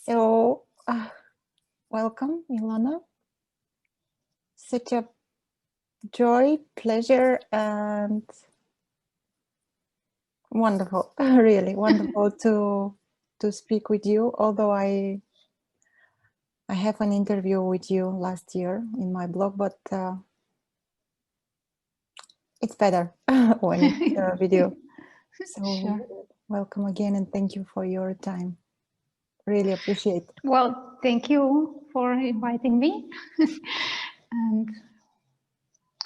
So, welcome, Ilona. Such a joy, pleasure, and wonderful, really wonderful to speak with you. Although I have an interview with you last year in my blog, but it's better when it's with you. So, sure. Welcome again, and thank you for your time. Really appreciate it. Well, thank you for inviting me and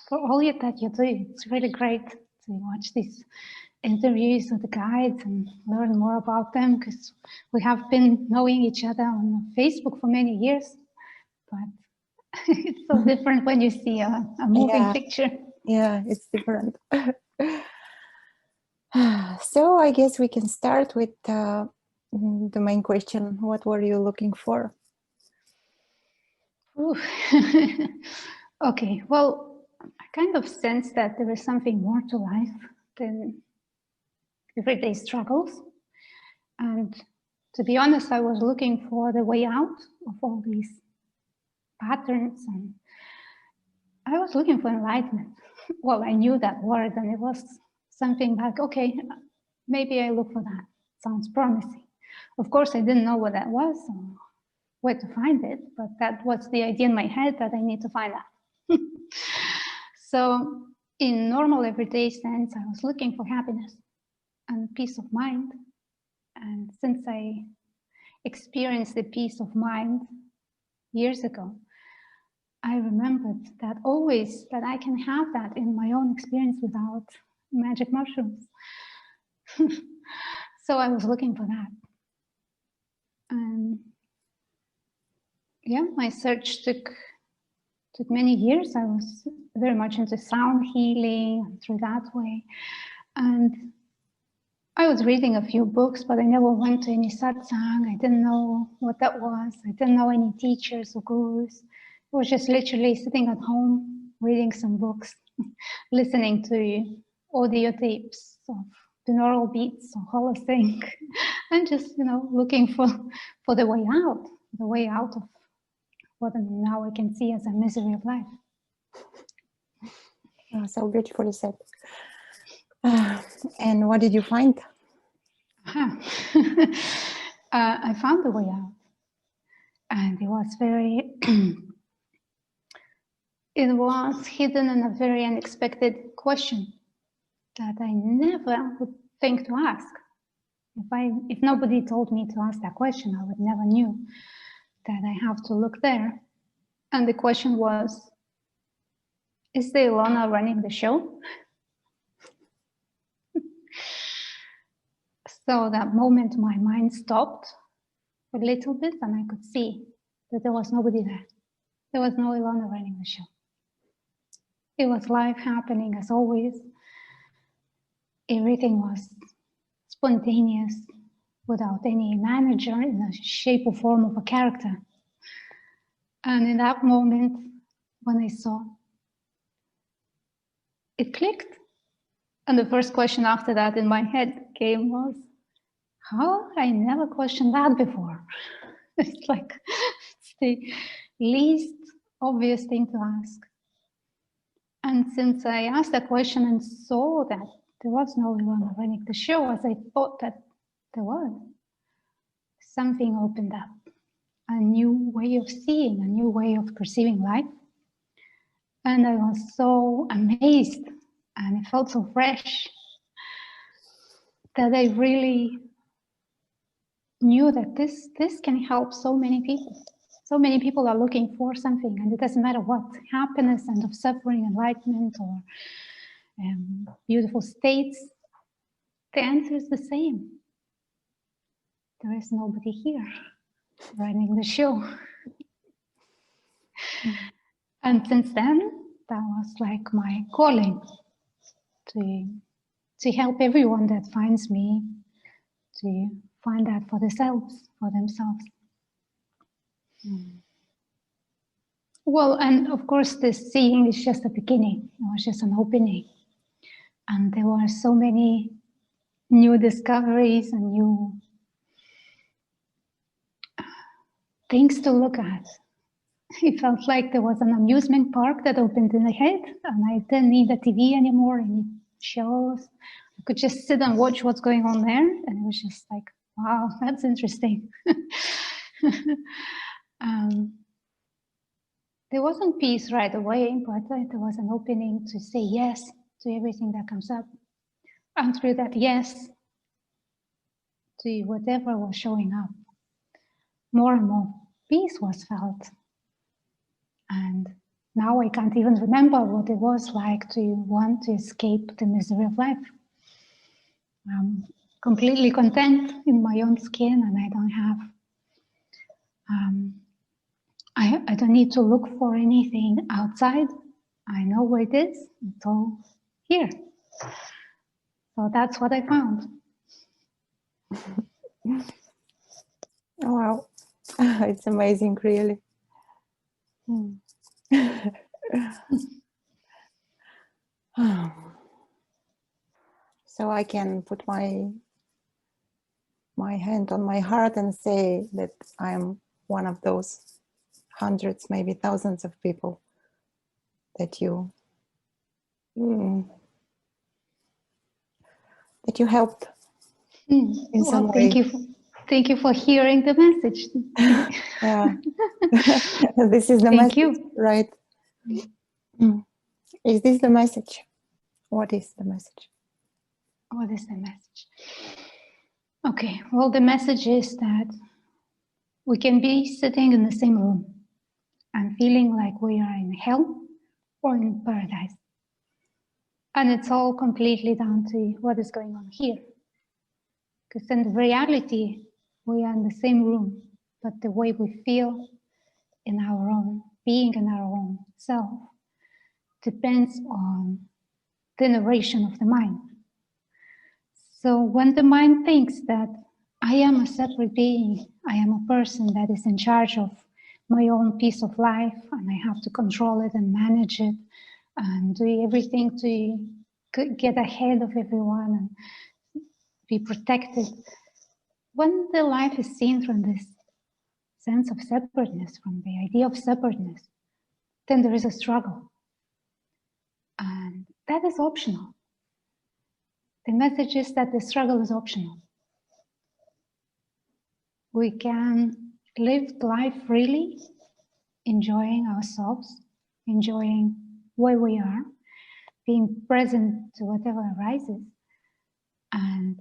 for all that you do. It's really great to watch these interviews with the guides and learn more about them, because we have been knowing each other on Facebook for many years, but it's so different when you see a moving picture. Yeah, it's different. So I guess we can start with the main question. What were you looking for? Okay, well, I kind of sense that there is something more to life than everyday struggles. And to be honest, I was looking for the way out of all these patterns, and I was looking for enlightenment. Well, I knew that word, and it was something like, okay, maybe I look for that. Sounds promising. Of course, I didn't know what that was or where to find it, but that was the idea in my head, that I need to find that. So in normal everyday sense, I was looking for happiness and peace of mind. And since I experienced the peace of mind years ago, I remembered that always that I can have that in my own experience without magic mushrooms. So I was looking for that. And yeah, my search took many years. I was very much into sound healing through that way. And I was reading a few books, but I never went to any satsang. I didn't know what that was. I didn't know any teachers or gurus. It was just literally sitting at home, reading some books, listening to audio tapes of binaural beats or holosync, and just, looking for the way out of what now I can see as a misery of life. Oh, so beautifully said. And what did you find? I found the way out, and it was very it was hidden in a very unexpected question that I never would think to ask. If nobody told me to ask that question, I would never knew that I have to look there. And the question was, is the Ilona running the show? So that moment my mind stopped a little bit, and I could see that there was nobody there. There was no Ilona running the show. It was life happening as always. Everything was spontaneous, without any manager in the shape or form of a character. And in that moment, when I saw, it clicked. And the first question after that in my head came was, how I never questioned that before? It's like, it's the least obvious thing to ask. And since I asked that question and saw that there was no Ilona running the show, as I thought that there was, something opened up. A new way of seeing, a new way of perceiving life. And I was so amazed, and it felt so fresh, that I really knew that this can help so many people. So many people are looking for something, and it doesn't matter what, happiness, end of suffering, enlightenment, or beautiful states. The answer is the same. There is nobody here running the show. And since then, that was like my calling to help everyone that finds me to find that for themselves. Well, and of course, this seeing is just the beginning. It was just an opening. And there were so many new discoveries and new things to look at. It felt like there was an amusement park that opened in the head, and I didn't need the TV anymore, any shows. I could just sit and watch what's going on there, and it was just like, wow, that's interesting. There wasn't peace right away, but there was an opening to say yes to everything that comes up. And through that yes to whatever was showing up, more and more peace was felt. And now I can't even remember what it was like to want to escape the misery of life. I'm completely content in my own skin, and I don't have, I don't need to look for anything outside. I know where it is. It's all here. So that's what I found. Oh, wow. It's amazing, really. So I can put my hand on my heart and say that I'm one of those hundreds, maybe thousands of people that you helped in some way. Thank you for hearing the message. Yeah, this is the Thank message, you. right? Is this the message? What is the message? What is the message? Okay, well, the message is that we can be sitting in the same room and feeling like we are in hell or in paradise. And it's all completely down to what is going on here. Because in reality, we are in the same room, but the way we feel in our own being, in our own self, depends on the narration of the mind. So when the mind thinks that I am a separate being, I am a person that is in charge of my own piece of life, and I have to control it and manage it and do everything to get ahead of everyone and be protected. When the life is seen from this sense of separateness, from the idea of separateness, then there is a struggle. And that is optional. The message is that the struggle is optional. We can live life freely, enjoying ourselves, enjoying where we are, being present to whatever arises, and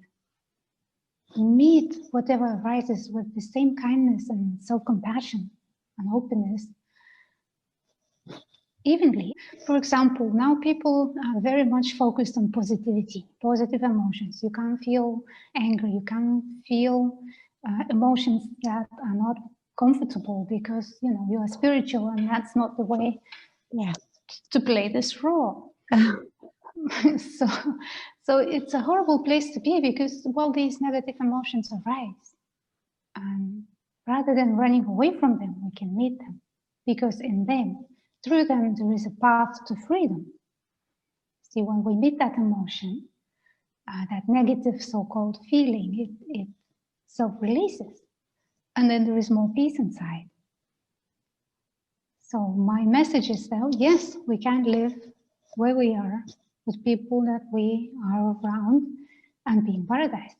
meet whatever arises with the same kindness and self-compassion and openness evenly. For example, now people are very much focused on positivity, positive emotions. You can't feel anger, you can't feel emotions that are not comfortable because you are spiritual, and that's not the way to play this role. So it's a horrible place to be, because these negative emotions arise, and rather than running away from them, we can meet them, because in them, through them, there is a path to freedom. See, when we meet that emotion, that negative so-called feeling, it self-releases, and then there is more peace inside. So my message is that, yes, we can live where we are with people that we are around and be in paradise.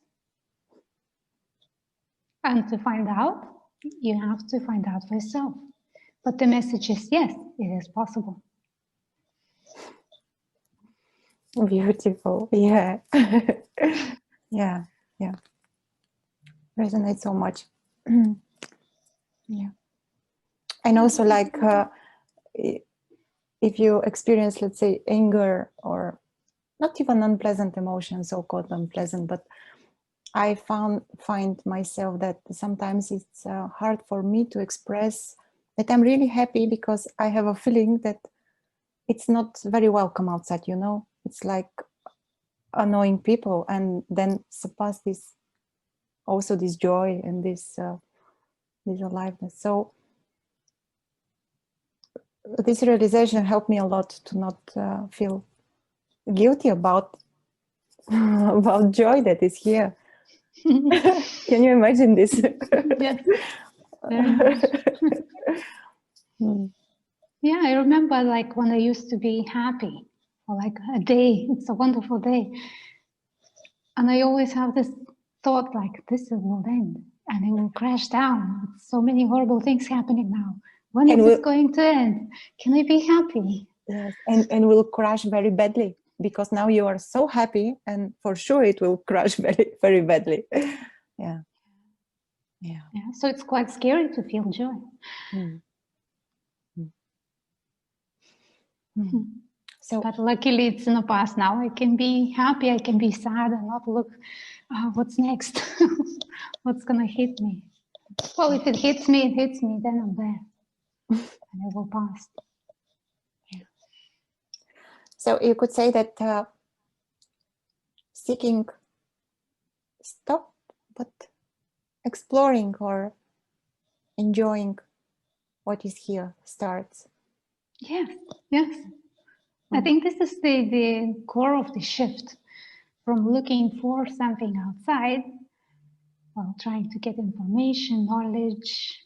And to find out, you have to find out for yourself. But the message is, yes, it is possible. Beautiful. Yeah. Yeah. Resonates so much. Yeah. And also, like, if you experience, let's say, anger or not even unpleasant emotions, so-called unpleasant, but I find myself that sometimes it's hard for me to express that I'm really happy, because I have a feeling that it's not very welcome outside, It's like annoying people, and then surpass this joy and this aliveness. So this realization helped me a lot to not feel guilty about joy that is here. Can you imagine this? Yes. very much. Mm. Yeah, I remember like when I used to be happy for like a day, it's a wonderful day. And I always have this thought like this will end and it will crash down. With so many horrible things happening now. When is And this we'll, going to end? Can I be happy? yes, and will crash very badly, because now you are so happy, and for sure it will crash very, very badly. Yeah. Yeah. Yeah, so it's quite scary to feel joy. Mm. Mm. So But luckily it's in the past now. I can be happy, I can be sad and not look, what's next? What's gonna hit me? Well, if it hits me, then I'm there. And it will pass. so you could say that seeking stop, but exploring or enjoying what is here starts. Yes, yes. I think this is the core of the shift from looking for something outside, well, trying to get information, knowledge,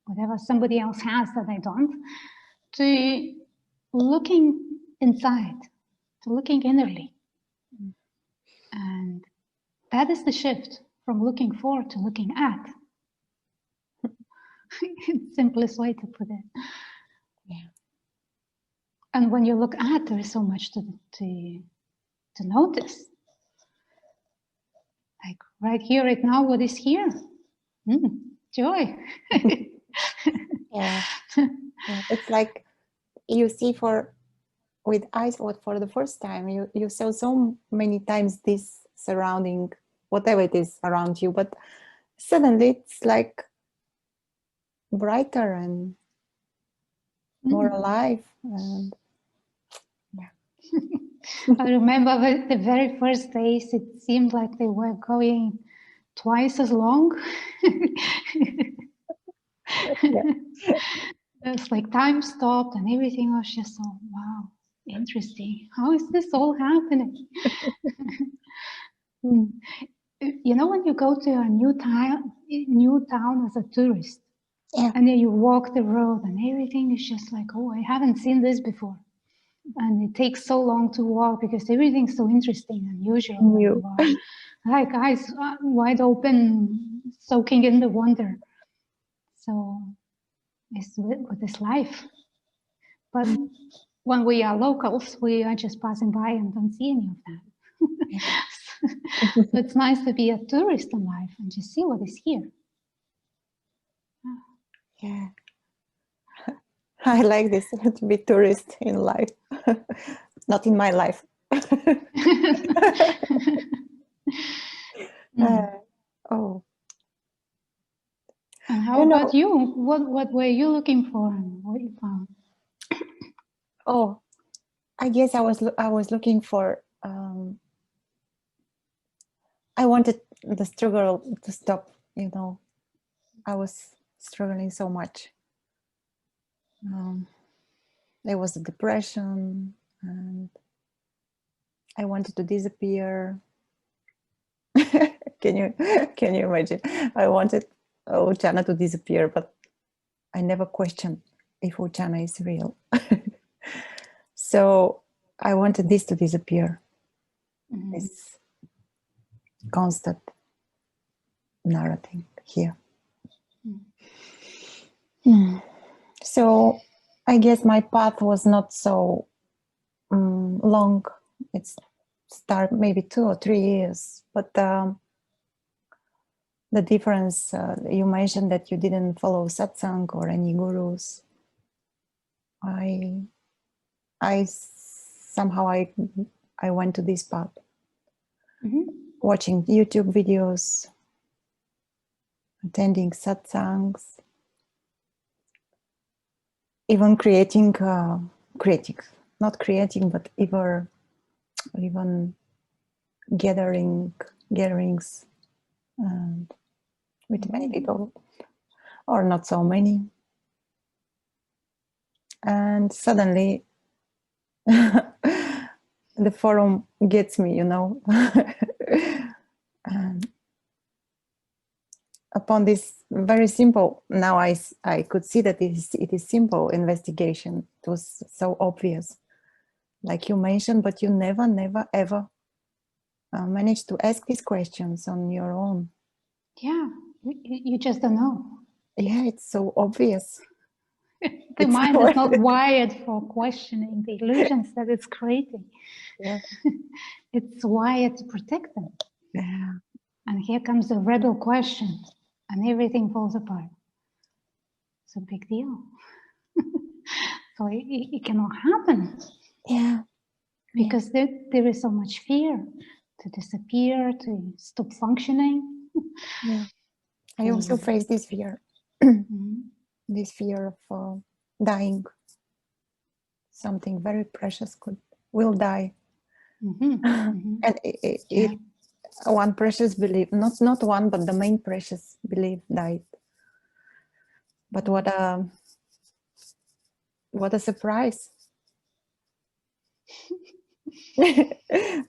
whatever somebody else has that I don't, to looking inside, to looking innerly. And that is the shift from looking for to looking at. Simplest way to put it. Yeah. And when you look at, there is so much to notice. Like right here, right now, what is here? Joy. Yeah. Yeah. It's like you see with eyes for the first time. You saw so many times this surrounding, whatever it is around you, but suddenly it's like brighter and more alive. And I remember the very first days, it seemed like they were going twice as long. It's like time stopped and everything was just so, wow, interesting. How is this all happening? You know, when you go to a new town as a tourist, yeah. and then you walk the road and everything is just like, oh, I haven't seen this before. And it takes so long to walk because everything's so interesting and unusual. And you are like eyes wide open, soaking in the wonder. So it's with this life. But when we are locals, we are just passing by and don't see any of that. So it's nice to be a tourist in life and just see what is here. Yeah. I like this, to be tourist in life, not in my life. Oh. And how about you? What were you looking for and what you found? Oh, I guess I was looking for. I wanted the struggle to stop. You know, I was struggling so much. There was a depression, and I wanted to disappear. Can you imagine? I wanted Ochana to disappear, but I never questioned if Ochana is real. So I wanted this to disappear. This constant narrative here. So I guess my path was not so long. It's start maybe 2 or 3 years, but the difference, you mentioned that you didn't follow satsang or any gurus. I somehow I went to this path, watching YouTube videos, attending satsangs, even not creating, but even gatherings and with many people, or not so many. And suddenly the forum gets me, you know. And a upon this very simple, now I could see that it is simple investigation. It was so obvious, like you mentioned, but you never ever managed to ask these questions on your own. Yeah, you just don't know. Yeah, it's so obvious. The mind is not wired for questioning the illusions that it's creating. Yeah. It's wired to protect them. Yeah. And here comes the rebel question, and everything falls apart. It's a big deal. So it cannot happen. Yeah. Because there is so much fear to disappear, to stop functioning. Yeah. I also face this fear, this fear of dying. Something very precious will die. And one precious belief, not one, but the main precious belief died. But what a surprise.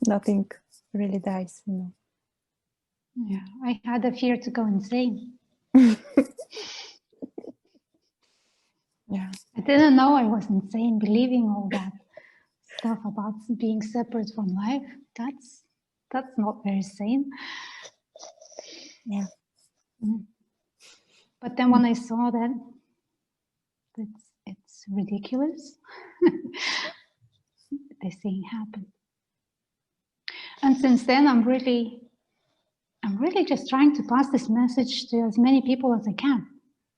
Nothing really dies, you know. Yeah, I had a fear to go insane. Yeah. I didn't know I was insane, believing all that stuff about being separate from life. That's not very sane. Yeah. But then when I saw that it's ridiculous, this thing happened. And since then, I'm really just trying to pass this message to as many people as I can.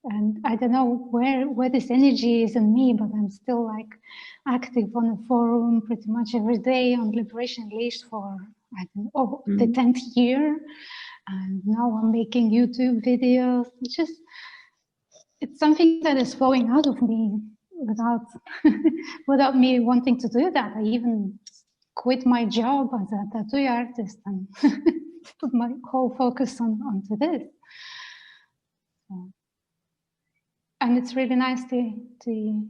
And I don't know where this energy is in me, but I'm still like active on the forum pretty much every day on Liberation Unleashed for, I don't know, the 10th year. And now I'm making YouTube videos. It's something that is flowing out of me without me wanting to do that. I even quit my job as a tattoo artist and put my whole focus onto this. So, and it's really nice to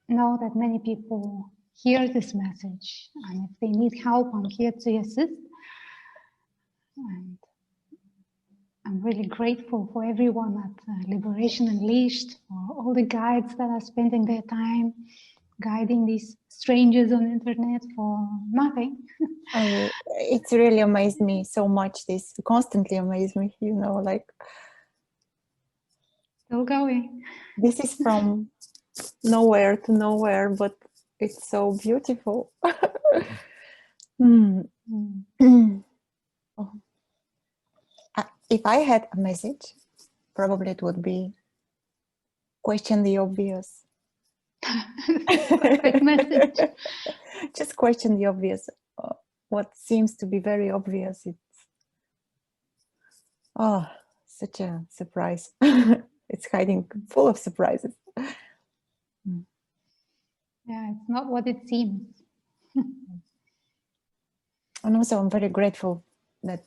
know that many people hear this message, and if they need help, I'm here to assist. And I'm really grateful for everyone at Liberation Unleashed, for all the guides that are spending their time guiding these strangers on the internet for nothing. It's really amazed me so much. This constantly amazed me, you know, like still going. This is from nowhere to nowhere, but it's so beautiful. If I had a message, probably it would be question the obvious. Perfect message. Just question the obvious. What seems to be very obvious, it's such a surprise. It's hiding full of surprises. Yeah, it's not what it seems. And also I'm very grateful that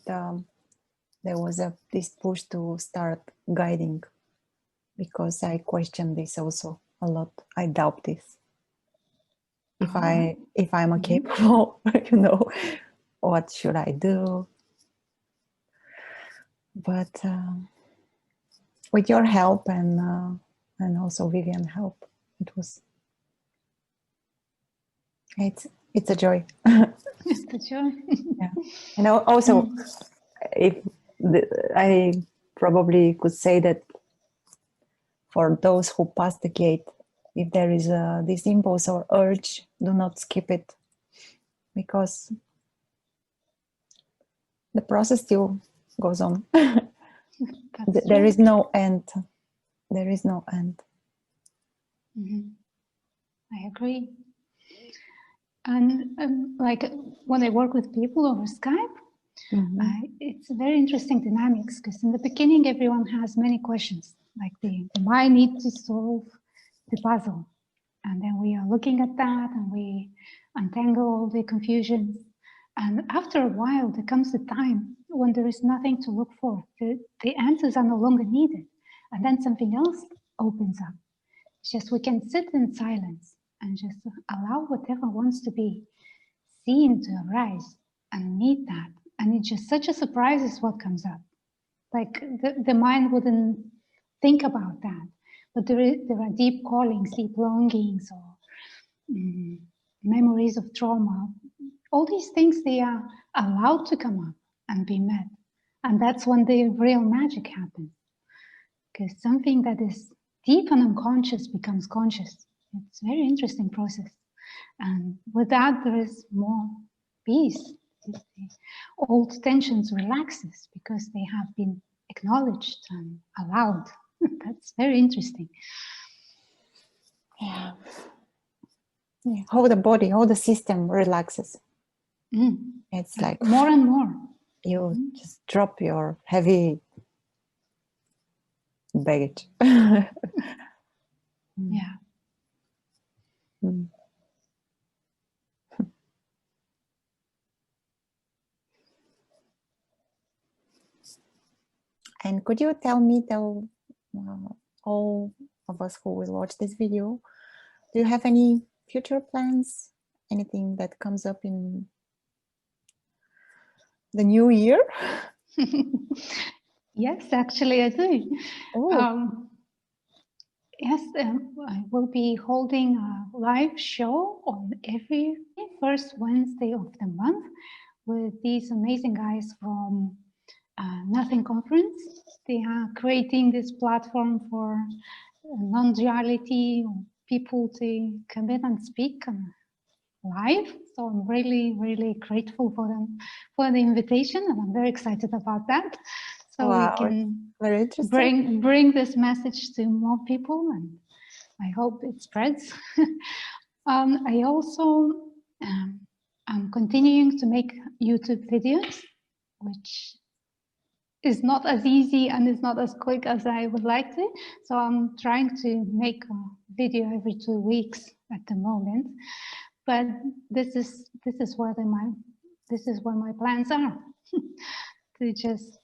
there was this push to start guiding, because I question this also a lot. I doubt this. If I'm capable, you know, what should I do? But with your help and also Vivian help, it's a joy. It's a joy. Yeah. And also, I probably could say that for those who pass the gate, if there is this impulse or urge, do not skip it, because the process still goes on. There is no end. There is no end. I agree. And like when I work with people over Skype, it's a very interesting dynamics, because in the beginning everyone has many questions, like the mind needs to solve the puzzle, and then we are looking at that and we untangle all the confusions, and after a while there comes a time when there is nothing to look for. The answers are no longer needed, and then something else opens up. It's just we can sit in silence and just allow whatever wants to be seen to arise and meet that. And it's just such a surprise is what comes up. Like the mind wouldn't think about that. But there are deep callings, deep longings, or memories of trauma. All these things, they are allowed to come up and be met. And that's when the real magic happens. Because something that is deep and unconscious becomes conscious. It's a very interesting process. And with that, there is more peace. The old tensions relaxes because they have been acknowledged and allowed. That's very interesting. Yeah. Yeah. How the body, how the system relaxes. It's like more and more. You just drop your heavy baggage. Yeah. Mm. And could you tell all of us who will watch this video, do you have any future plans? Anything that comes up in the new year? Yes, actually I do. Yes, I will be holding a live show on every first Wednesday of the month with these amazing guys from Nothing Conference. They are creating this platform for non-duality, people to come in and speak live. So I'm really, really grateful for them for the invitation, and I'm very excited about that. So wow, we can very interesting. bring this message to more people, and I hope it spreads. I also am continuing to make YouTube videos, which is not as easy and is not as quick as I would like to. So I'm trying to make a video every 2 weeks at the moment. But this is where my plans are to just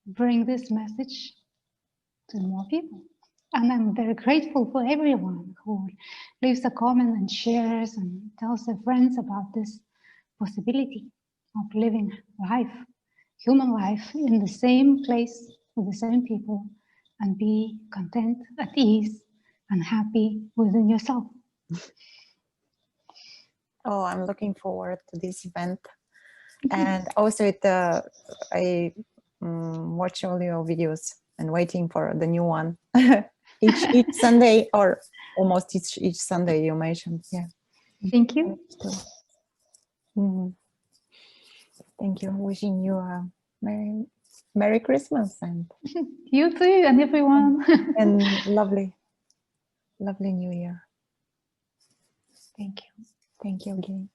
bring this message to more people. And I'm very grateful for everyone who leaves a comment and shares and tells their friends about this possibility of living life, human life, in the same place with the same people, and be content, at ease, and happy within yourself. Oh, I'm looking forward to this event. And also I watch all your videos and waiting for the new one. each Sunday, or almost each Sunday you mentioned. Yeah. Thank you. Thank you. Wishing you a Merry Christmas, and you too, and everyone. and lovely New Year. Thank you. Thank you again.